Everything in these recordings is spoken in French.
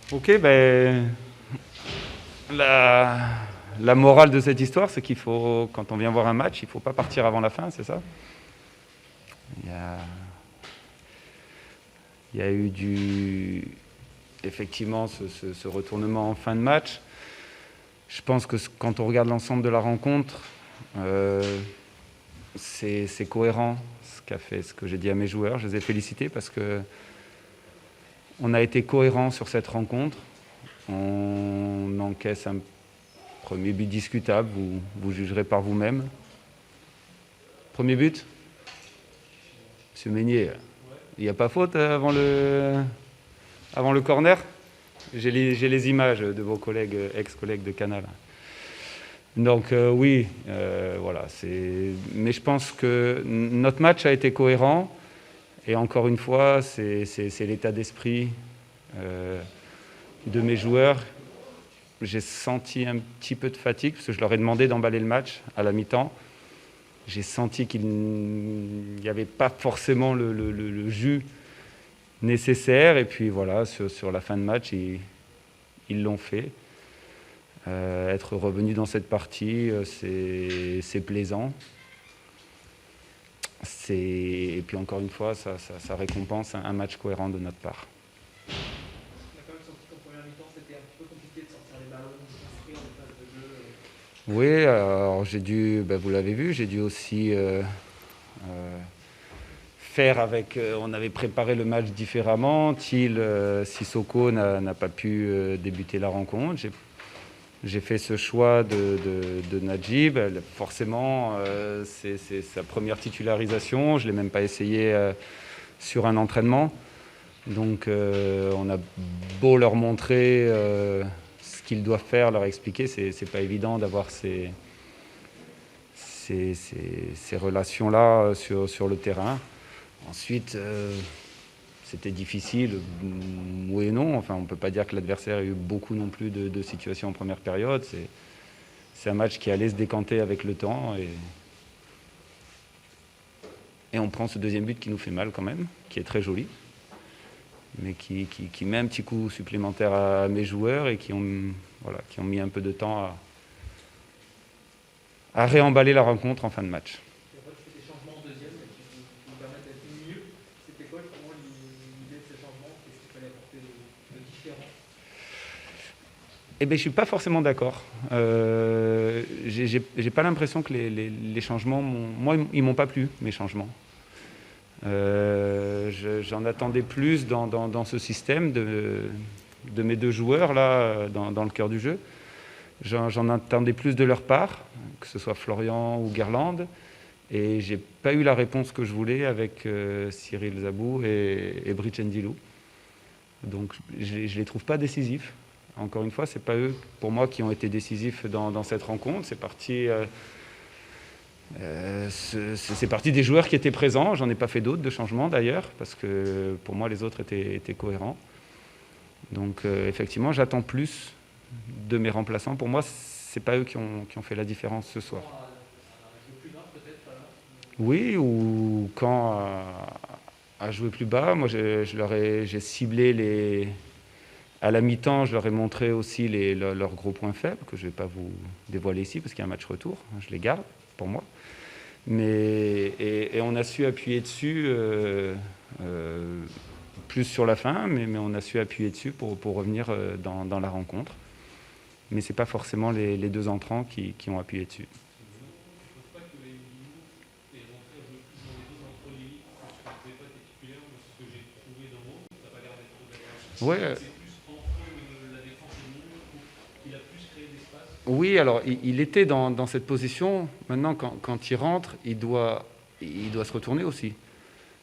Ok, ben, la morale de cette histoire, c'est qu'il faut, quand on vient voir un match, il ne faut pas partir avant la fin, c'est ça? Il y a, il y a eu effectivement ce retournement en fin de match. Je pense que quand on regarde l'ensemble de la rencontre, c'est cohérent ce que j'ai dit à mes joueurs. Je les ai félicités parce que on a été cohérent sur cette rencontre. On encaisse un premier but discutable, vous jugerez par vous-même. Premier but, Monsieur Meignier, il n'y a pas faute avant le corner. J'ai les images de vos collègues, ex-collègues de Canal. Donc oui, voilà. Mais je pense que notre match a été cohérent. Et encore une fois, c'est l'état d'esprit de mes joueurs. J'ai senti un petit peu de fatigue, parce que je leur ai demandé d'emballer le match à la mi-temps. J'ai senti qu'il n'y avait pas forcément le jus nécessaire. Et puis voilà, sur la fin de match, ils l'ont fait. Être revenu dans cette partie, c'est plaisant. Et puis encore une fois, ça récompense un match cohérent de notre part. On a quand même senti qu'en première mi-temps, c'était un petit peu compliqué de sortir les ballons, de construire des phases de jeu. Oui, alors vous l'avez vu, j'ai dû aussi faire avec. On avait préparé le match différemment. Sissoko n'a pas pu débuter la rencontre. J'ai fait ce choix de Najib. Forcément, c'est sa première titularisation. Je ne l'ai même pas essayé sur un entraînement. Donc, on a beau leur montrer ce qu'ils doivent faire, leur expliquer, c'est pas évident d'avoir ces relations-là sur le terrain. Ensuite, c'était difficile, oui et non. Enfin, on ne peut pas dire que l'adversaire a eu beaucoup non plus de situations en première période. C'est un match qui allait se décanter avec le temps. Et on prend ce deuxième but qui nous fait mal quand même, qui est très joli, mais qui met un petit coup supplémentaire à mes joueurs et qui ont mis un peu de temps à réemballer la rencontre en fin de match. Et après, tu fais tes changements en deuxième, et qui vous permettent d'être mieux. C'était quoi justement l'idée de ces changements? Qu'est-ce qu'il fallait apporter de différent? Eh bien, je ne suis pas forcément d'accord. J'ai pas l'impression que les changements, moi, ils m'ont pas plu, mes changements. J'en attendais plus dans ce système de mes deux joueurs là, dans le cœur du jeu. J'en attendais plus de leur part, que ce soit Florian ou Guerland, et j'ai pas eu la réponse que je voulais avec Cyril Zabou et Brice Ndilou. Donc je les trouve pas décisifs. Encore une fois, c'est pas eux, pour moi, qui ont été décisifs dans cette rencontre. C'est parti des joueurs qui étaient présents. J'en ai pas fait d'autres de changements d'ailleurs, parce que pour moi, les autres étaient cohérents. Donc effectivement, j'attends plus de mes remplaçants. Pour moi, c'est pas eux qui ont fait la différence ce soir. Oui, ou quand à jouer plus bas. Moi, j'ai ciblé à la mi-temps, je leur ai montré aussi leurs gros points faibles, que je ne vais pas vous dévoiler ici, parce qu'il y a un match retour. Je les garde pour moi. Et on a su appuyer dessus plus sur la fin, mais on a su appuyer dessus pour revenir dans la rencontre. Mais ce n'est pas forcément les deux entrants qui ont appuyé dessus. Ouais. Oui, alors il était dans cette position. Maintenant, quand il rentre, il doit se retourner aussi.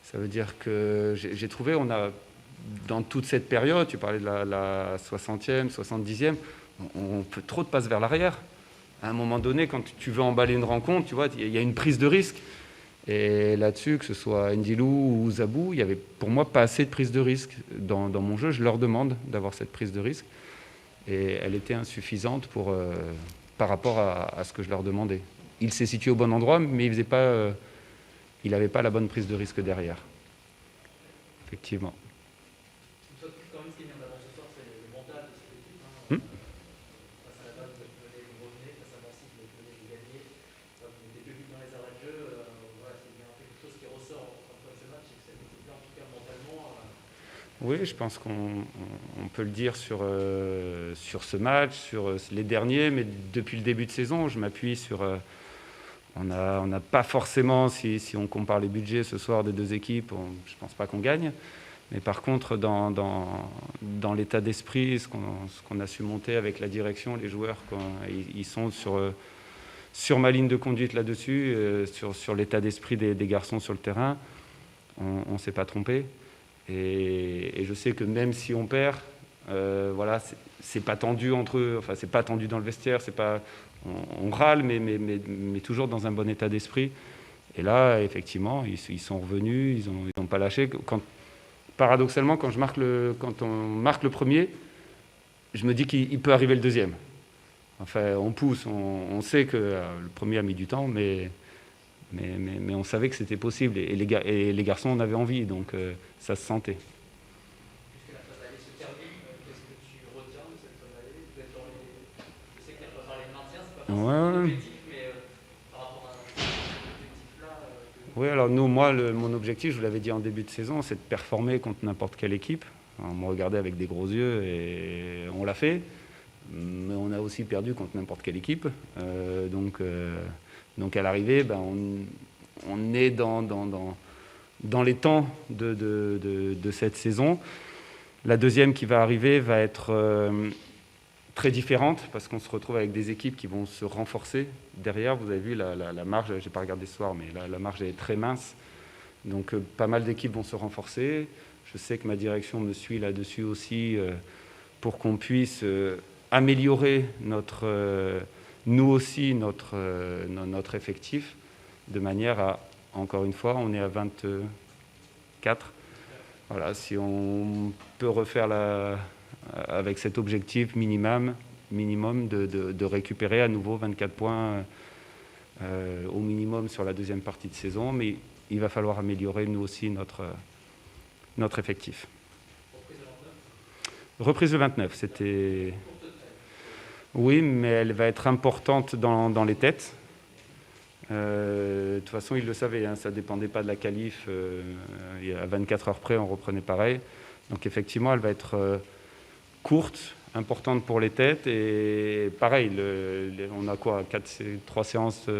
Ça veut dire que j'ai trouvé, dans toute cette période, tu parlais de la 60e, 70e, on fait trop de passes vers l'arrière. À un moment donné, quand tu veux emballer une rencontre, tu vois, il y a une prise de risque. Et là-dessus, que ce soit Ndilou ou Zabou, il n'y avait pour moi pas assez de prise de risque. Dans mon jeu, je leur demande d'avoir cette prise de risque. Et elle était insuffisante par rapport à ce que je leur demandais. Il s'est situé au bon endroit, mais il n'avait pas la bonne prise de risque derrière. Effectivement. Donc, ça, tu quand même ce qui est bien d'avance ce ressort, c'est le mental de cette équipe. Hmm. Face à la base, vous êtes mené, vous revenez. Face à Nancy, vous êtes mené, vous gagnez. Vous mettez 2 buts dans les arrêts de jeu. Voilà, c'est bien quelque chose qui ressort en fin de ce match, c'est que cette équipe-là, en tout cas mentalement. Oui, je pense qu'on peut le dire sur ce match, sur les derniers, mais depuis le début de saison, je m'appuie sur... on n'a pas forcément, si on compare les budgets ce soir des deux équipes, je ne pense pas qu'on gagne. Mais par contre, dans l'état d'esprit, ce qu'on a su monter avec la direction, les joueurs, ils sont sur ma ligne de conduite là-dessus, sur l'état d'esprit des garçons sur le terrain. On ne s'est pas trompé. Et je sais que même si on perd, voilà, c'est pas tendu entre eux, enfin c'est pas tendu dans le vestiaire, c'est pas, on râle, mais toujours dans un bon état d'esprit. Et là, effectivement, ils sont revenus, ils ont pas lâché. Paradoxalement, quand on marque le premier, je me dis qu'il peut arriver le deuxième. Enfin, on pousse, on sait que le premier a mis du temps, mais on savait que c'était possible. Et les garçons en avaient envie, donc ça se sentait. Puisque la phase d'aller se termine, qu'est-ce que tu retiens de cette phase d'aller? Vous êtes dans les... Je sais qu'il n'y a pas parlé de maintien, c'est pas forcément un objectif, mais par rapport à cet objectif-là... Oui, alors mon objectif, je vous l'avais dit en début de saison, c'est de performer contre n'importe quelle équipe. On me regardait avec des gros yeux et on l'a fait. Mais on a aussi perdu contre n'importe quelle équipe. Donc à l'arrivée, on est dans les temps de cette saison. La deuxième qui va arriver va être très différente parce qu'on se retrouve avec des équipes qui vont se renforcer. Derrière, vous avez vu la marge, je n'ai pas regardé ce soir, mais la marge est très mince. Donc pas mal d'équipes vont se renforcer. Je sais que ma direction me suit là-dessus aussi pour qu'on puisse améliorer nous aussi notre effectif de manière à, encore une fois, on est à 24. Voilà, si on peut refaire avec cet objectif minimum de récupérer à nouveau 24 points au minimum sur la deuxième partie de saison, mais il va falloir améliorer nous aussi notre effectif. Reprise le 29, c'était... Oui, mais elle va être importante dans les têtes. De toute façon, ils le savaient, hein, ça ne dépendait pas de la qualif. À 24 heures près, on reprenait pareil. Donc effectivement, elle va être courte, importante pour les têtes. Et pareil, on a quoi, 3 séances,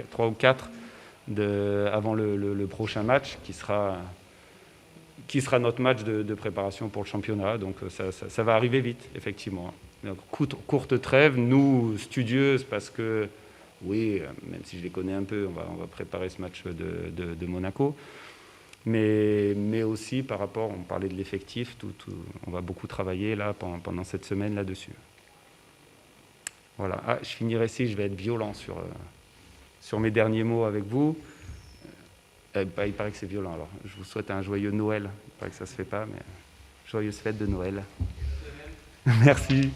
3 ou 4 avant le prochain match qui sera notre match de préparation pour le championnat. Donc ça va arriver vite, effectivement. Donc, courte trêve, nous, studieuses, parce que, oui, même si je les connais un peu, on va préparer ce match de Monaco. Mais aussi par rapport, on parlait de l'effectif, on va beaucoup travailler là, pendant cette semaine là-dessus. Voilà. Je finirai ici, je vais être violent sur mes derniers mots avec vous. Il paraît que c'est violent, alors je vous souhaite un joyeux Noël. Il paraît que ça ne se fait pas, mais joyeuse fête de Noël. Merci.